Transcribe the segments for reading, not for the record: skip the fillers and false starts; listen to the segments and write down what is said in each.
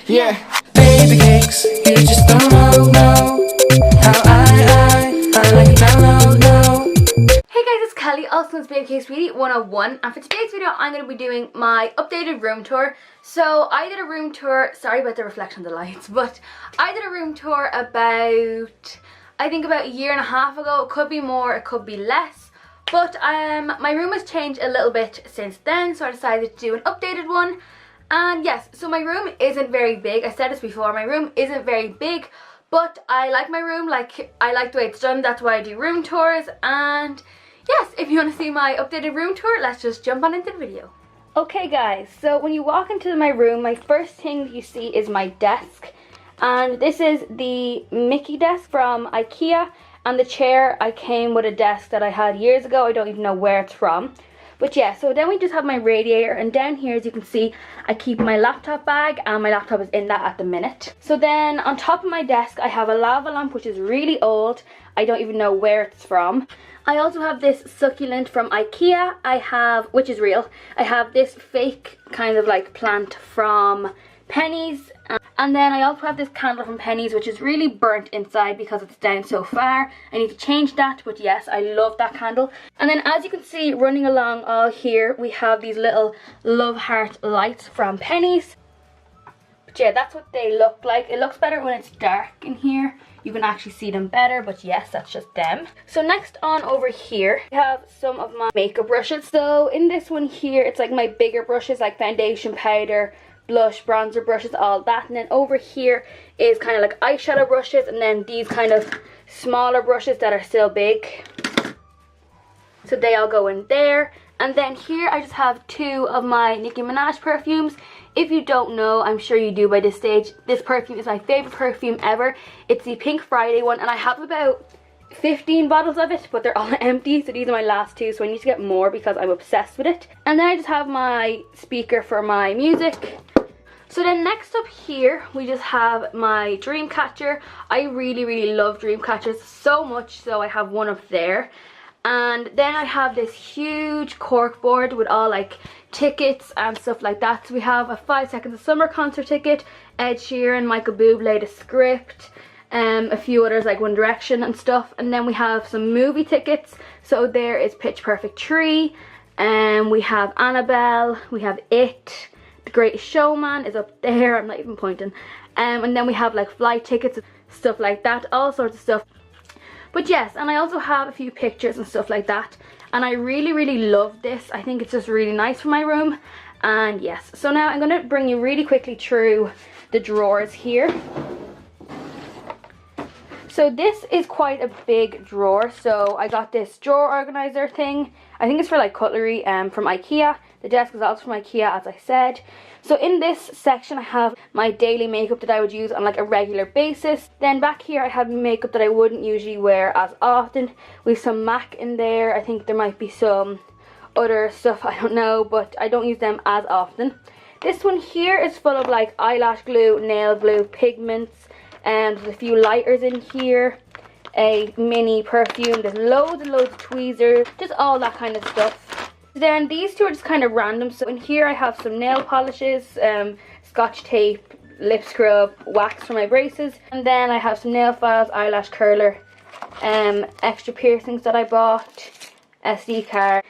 Yeah. Baby cakes, you just don't know how I like it down low. Hey guys, it's Kelly, also known as BabyCakesBeauty101, and for today's video I'm going to be doing my updated room tour. So I did a room tour, sorry about the reflection of the lights, but I did a room tour about, I think about a year and a half ago. It could be more, it could be less, but my room has changed a little bit since then, so I decided to do an updated one. And yes, so my room isn't very big. I said this before, my room isn't very big, but I like my room, I like the way it's done. That's why I do room tours. And yes, if you want to see my updated room tour, let's just jump on into the video. Okay guys, so when you walk into my room, my first thing you see is my desk. And this is the Mickey desk from IKEA. And the chair, I came with a desk that I had years ago. I don't even know where it's from. But yeah, so then we just have my radiator, and down here, as you can see, I keep my laptop bag, and my laptop is in that at the minute. So then on top of my desk, I have a lava lamp, which is really old. I don't even know where it's from. I also have this succulent from IKEA, which is real. I have this fake kind of like plant from Penny's. And then I also have this candle from Penny's, which is really burnt inside because it's down so far. I need to change that, but yes, I love that candle. And then as you can see, running along all here, we have these little love heart lights from Penny's. But yeah, that's what they look like. It looks better when it's dark in here. You can actually see them better, but yes, that's just them. So next on over here, we have some of my makeup brushes. So in this one here, it's like my bigger brushes, like foundation powder, blush, bronzer brushes, all that. And then over here is kind of like eyeshadow brushes, and then these kind of smaller brushes that are still big, so they all go in there. And then here I just have two of my Nicki Minaj perfumes. If you don't know, I'm sure you do by this stage, this perfume is my favorite perfume ever. It's the Pink Friday one, and I have about 15 bottles of it, but they're all empty, so these are my last two, so I need to get more because I'm obsessed with it. And then I just have my speaker for my music. So then next up here, we just have my dream catcher. I really love dream catchers so much, so I have one up there. And then I have this huge cork board with all like tickets and stuff like that. So we have a 5 Seconds of Summer concert ticket, Ed Sheeran, Michael Bublé, The Script, a few others like One Direction and stuff. And then we have some movie tickets. So there is Pitch Perfect 3, and we have Annabelle, we have It, The Greatest Showman is up there, I'm not even pointing. And then we have like flight tickets, stuff like that, all sorts of stuff. But yes, and I also have a few pictures and stuff like that. And I really love this. I think it's just really nice for my room. And yes, so now I'm going to bring you really quickly through the drawers here. So this is quite a big drawer. So I got this drawer organizer thing. I think it's for like cutlery from IKEA. The desk is also from IKEA, as I said. So in this section I have my daily makeup that I would use on like a regular basis. Then back here I have makeup that I wouldn't usually wear as often. We have some MAC in there. I think there might be some other stuff, I don't know, but I don't use them as often. This one here is full of like eyelash glue, nail glue, pigments, and there's a few lighters in here, a mini perfume, there's loads and loads of tweezers, just all that kind of stuff. Then these two are just kind of random. So in here I have some nail polishes, scotch tape, lip scrub, wax for my braces. And then I have some nail files, eyelash curler, extra piercings that I bought, SD card.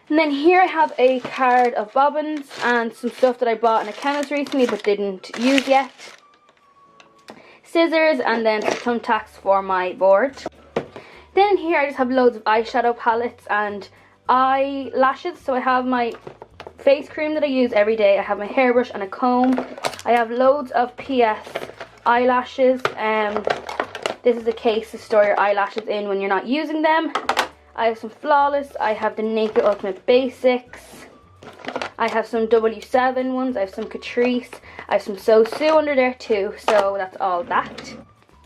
And then here I have a card of bobbins and some stuff that I bought in a chemist recently but didn't use yet. Scissors, and then some thumbtacks for my board. Then here I just have loads of eyeshadow palettes and eyelashes. So I have my face cream that I use every day. I have my hairbrush and a comb. I have loads of PS eyelashes. This is a case to store your eyelashes in when you're not using them. I have some Flawless. I have the Naked Ultimate Basics. I have some W7 ones. I have some Catrice. I have some Xoxo under there too. So that's all that.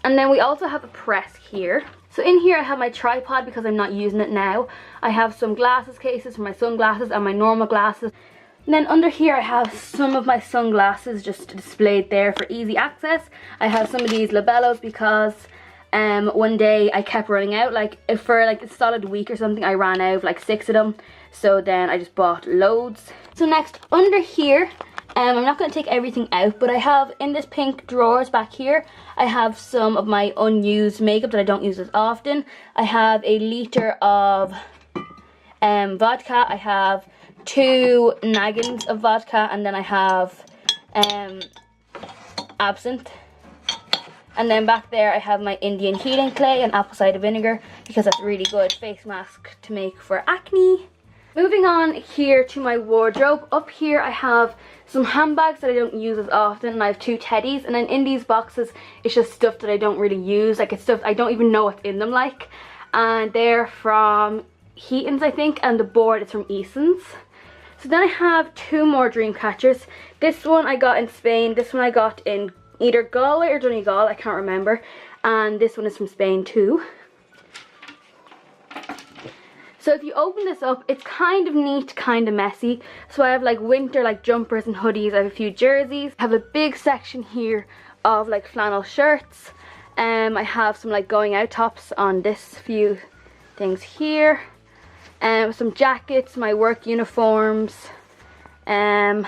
And then we also have a press here. So in here I have my tripod because I'm not using it now. I have some glasses cases for my sunglasses and my normal glasses. And then under here I have some of my sunglasses just displayed there for easy access. I have some of these labellos because one day I kept running out. Like for like a solid week or something I ran out of like 6 of them. So then I just bought loads. So next under here I'm not going to take everything out, but I have in this pink drawers back here, I have some of my unused makeup that I don't use as often. I have a litre of vodka, I have 2 naggins of vodka, and then I have absinthe. And then back there I have my Indian healing clay and apple cider vinegar, because that's a really good face mask to make for acne. Moving on here to my wardrobe. Up here I have some handbags that I don't use as often, and I have 2 teddies, and then in these boxes it's just stuff that I don't really use, like it's stuff I don't even know what's in them, like, and they're from Heaton's I think, and the board is from Eason's. So then I have 2 more dream catchers. This one I got in Spain, this one I got in either Galway or Donegal, I can't remember, and this one is from Spain too. So if you open this up, it's kind of neat, kind of messy. So I have like winter like jumpers and hoodies, I have a few jerseys. I have a big section here of like flannel shirts. I have some like going out tops on this few things here. Some jackets, my work uniforms. Yeah,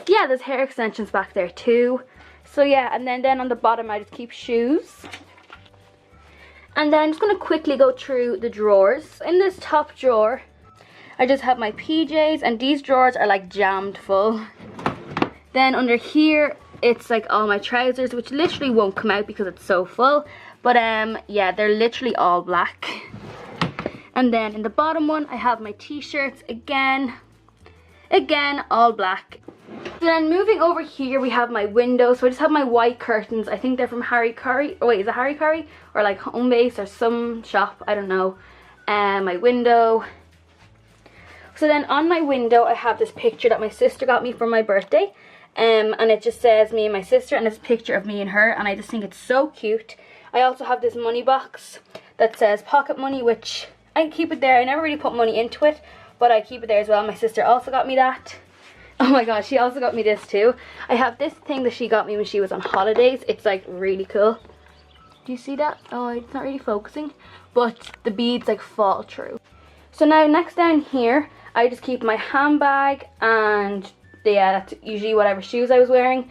there's hair extensions back there too. So yeah, and then on the bottom I just keep shoes. And then I'm just going to quickly go through the drawers. In this top drawer, I just have my PJs, and these drawers are like jammed full. Then under here, it's like all my trousers, which literally won't come out because it's so full. But yeah, they're literally all black. And then in the bottom one, I have my t-shirts again, all black. Then moving over here, we have my windows. So I just have my white curtains. I think they're from Harry Curry. Oh wait, is it Harry Curry? Or like Home Base or some shop, I don't know. My window. So then on my window, I have this picture that my sister got me for my birthday. And it just says me and my sister, and it's a picture of me and her, and I just think it's so cute. I also have this money box that says pocket money, which I keep it there. I never really put money into it, but I keep it there as well. My sister also got me that. Oh my god, she also got me this too. I have this thing that she got me when she was on holidays. It's like really cool. Do you see that? Oh, it's not really focusing, but the beads like fall through. So now next down here, I just keep my handbag, and yeah, that's usually whatever shoes I was wearing.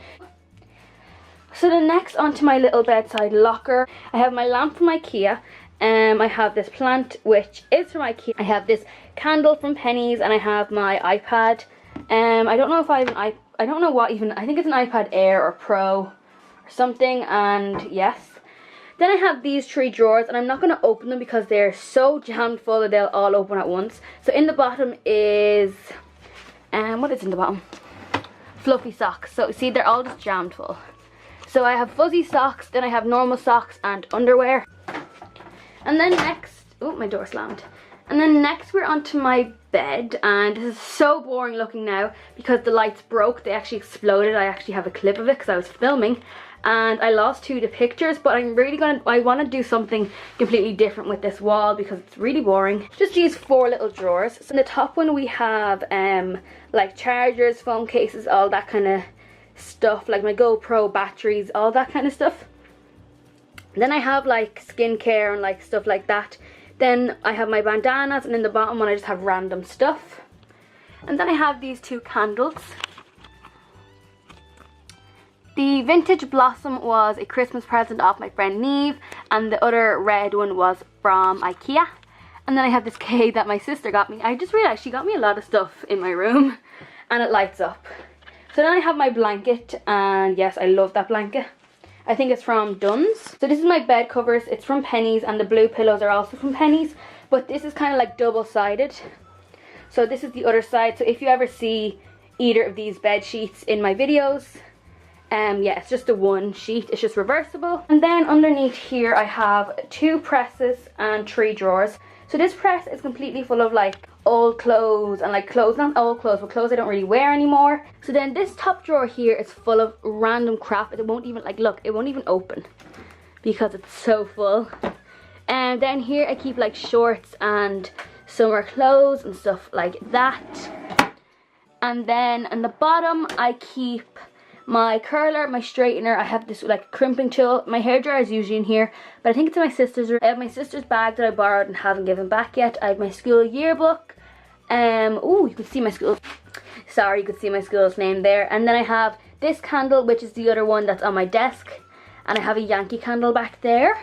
So then next onto my little bedside locker, I have my lamp from IKEA. I have this plant which is from IKEA. I have this candle from Penny's, and I have my iPad. I don't know if I have an I don't know what even, I think it's an iPad Air or Pro or something, and yes. Then I have these 3 drawers, and I'm not going to open them because they're so jammed full that they'll all open at once. So in the bottom is, what is in the bottom? Fluffy socks. So see, they're all just jammed full. So I have fuzzy socks, then I have normal socks and underwear. And then next, oh, my door slammed. And then next we're onto my bed, and this is so boring looking now because the lights broke. They actually exploded. I actually have a clip of it because I was filming, and I lost 2 of the pictures, but I want to do something completely different with this wall because it's really boring. Just these 4 little drawers. So in the top one we have like chargers, phone cases, all that kind of stuff, like my GoPro batteries, all that kind of stuff. Then I have like skincare and like stuff like that. Then I have my bandanas, and in the bottom one I just have random stuff. And then I have these 2 candles. The Vintage Blossom was a Christmas present off my friend Neve, and the other red one was from IKEA. And then I have this cake that my sister got me. I just realised she got me a lot of stuff in my room, and it lights up. So then I have my blanket, and yes, I love that blanket. I think it's from Dunn's. So this is my bed covers. It's from Penny's, and the blue pillows are also from Penny's. But this is kind of like double-sided. So this is the other side. So if you ever see either of these bed sheets in my videos, yeah, it's just the one sheet. It's just reversible. And then underneath here I have 2 presses and 3 drawers. So this press is completely full of like old clothes and like clothes, not old clothes, but clothes I don't really wear anymore. So then this top drawer here is full of random crap. It won't even, like, look, it won't even open because it's so full. And then here I keep like shorts and summer clothes and stuff like that. And then in the bottom I keep my curler, my straightener. I have this like crimping tool. My hairdryer is usually in here, but I think it's in my sister's room. I have my sister's bag that I borrowed and haven't given back yet. I have my school yearbook. Oh, you can see my school Sorry, you could see my school's name there. And then I have this candle, which is the other one that's on my desk. And I have a Yankee candle back there.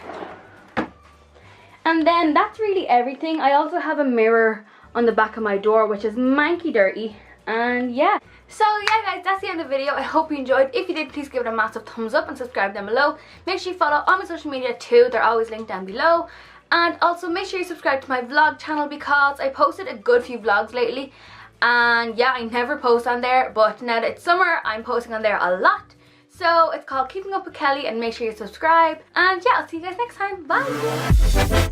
And then that's really everything. I also have a mirror on the back of my door, which is manky dirty. And yeah. So yeah guys, that's the end of the video. I hope you enjoyed. If you did, please give it a massive thumbs up and subscribe down below. Make sure you follow all my social media too. They're always linked down below. And also make sure you subscribe to my vlog channel because I posted a good few vlogs lately. And yeah, I never post on there, but now that it's summer, I'm posting on there a lot. So it's called Keeping Up with Kelly, and make sure you subscribe. And yeah, I'll see you guys next time. Bye!